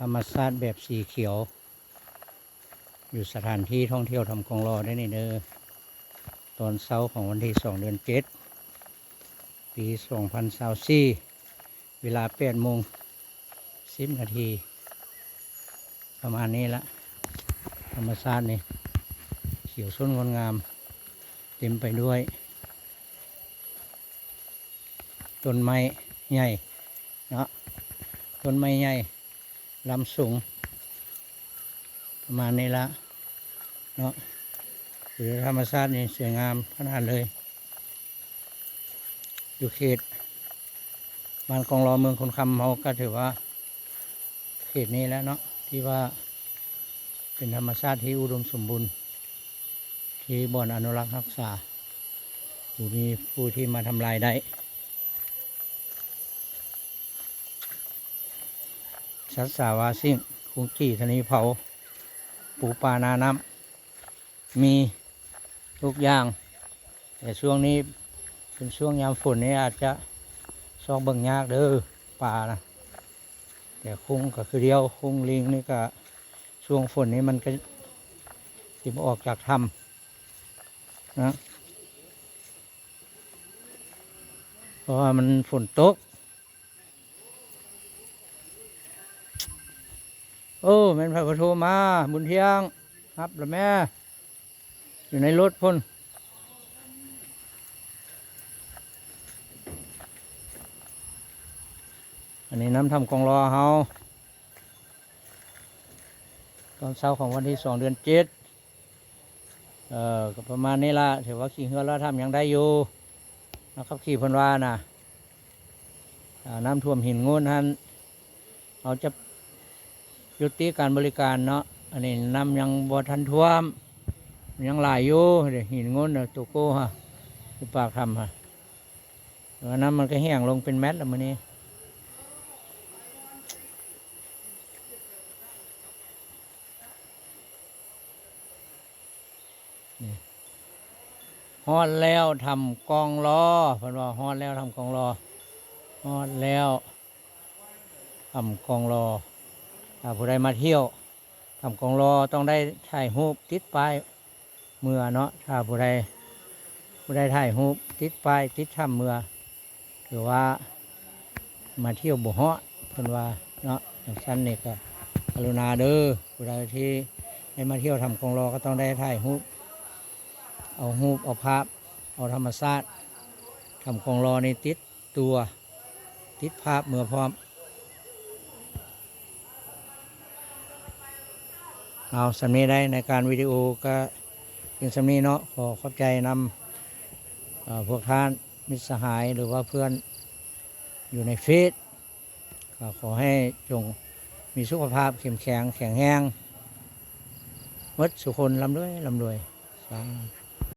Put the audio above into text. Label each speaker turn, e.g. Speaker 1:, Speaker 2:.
Speaker 1: ธรรมชาติแบบสีเขียวอยู่สถานที่ท่องเที่ยวทำกองรอได้นี่เด้อตอนเช้าของวันที่2 เดือน 7 ปี 2024 เวลา8 โมง 10 นาทีประมาณนี้ละธรรมชาตินี่เขียวส้นงดงามเต็มไปด้วยต้นไม้ใหญ่เนาะต้นไม้ใหญ่ลำสูงประมาณนี้ละเนาะหรือธรรมชาตินี่สวยงามขนาดเลยอยู่เขตบ้านกองรอเมืองคนคำเขาก็ถือว่าเขตนี้แล้วเนาะที่ว่าเป็นธรรมชาติที่อุดมสมบูรณ์ที่บ่อนอนุรักษ์รักษาอยู่มีผู้ที่มาทำลายได้สัตว์สาวาสิ่งคุงกี้ธนีเผาปูปลานาน้ำมีทุกอย่างแต่ช่วงนี้เป็นช่วงยามฝนนี่อาจจะซอกเบิ่งยากเด้อปลานะแต่คุ้งก็คือเดียวคุ้งลิงนี่ก็ช่วงฝนนี้มันก็สิบออกจากถ้ำนะเพราะว่ามันฝนตกโอ้แม่นพระพุทโธมาบุญเที่ยงครับแล้วแม่อยู่ในรถพ่นอันนี้น้ำทำกองรอเฮาตอนเช้าของวันที่2 เดือน 7ก็ประมาณนี้ละถือว่าขี่เรือแล้วทำยังได้อยู่นะครับขี่พนว่านะน้ำท่วมหินงูนท่านเขาจะยุติการบริการเนาะอันนี้น้ำยังบ่ทันท่วมยังหลายอยู่เดี๋ยวหินงูนตัวโก้ฮะที่ปากทำฮะแล้วน้ำมันก็แห้งลงเป็นเม็ดแล้วมันนี้ฮอดแล้วทำกองล้อเพิ่นว่าฮอดแล้วทำกองล้อฮอดแล้วทำกองล้อถ้าผู้ใดมาเที่ยวทำกองล้อต้องได้ถ่ายรูปติดป้ายเมื่อเนาะถ้าผู้ใดถ่ายรูปติดป้ายติดถ้ำเมื่อหรือว่ามาเที่ยวบ่ฮอดเพิ่นว่าเนาะอย่างชั้นนี่ก็กรุณาเด้อผู้ใดที่ได้มาเที่ยวทำกองล้อก็ต้องได้ถ่ายรูปเอารูปเอาภาพเอาธรรมชาติทำกองรอในติดตัวติดภาพเมื่อพร้อมเอาสำนีได้ในการวิดีโอก็เพียงสำนีเนาะขอขอบใจนำพวกท่านมิตรสหายหรือว่าเพื่อนอยู่ในเฟซก็ขอให้จงมีสุขภาพเข้มแข็งแข็งแรงวัดสุคนร่ำรวยสาธุ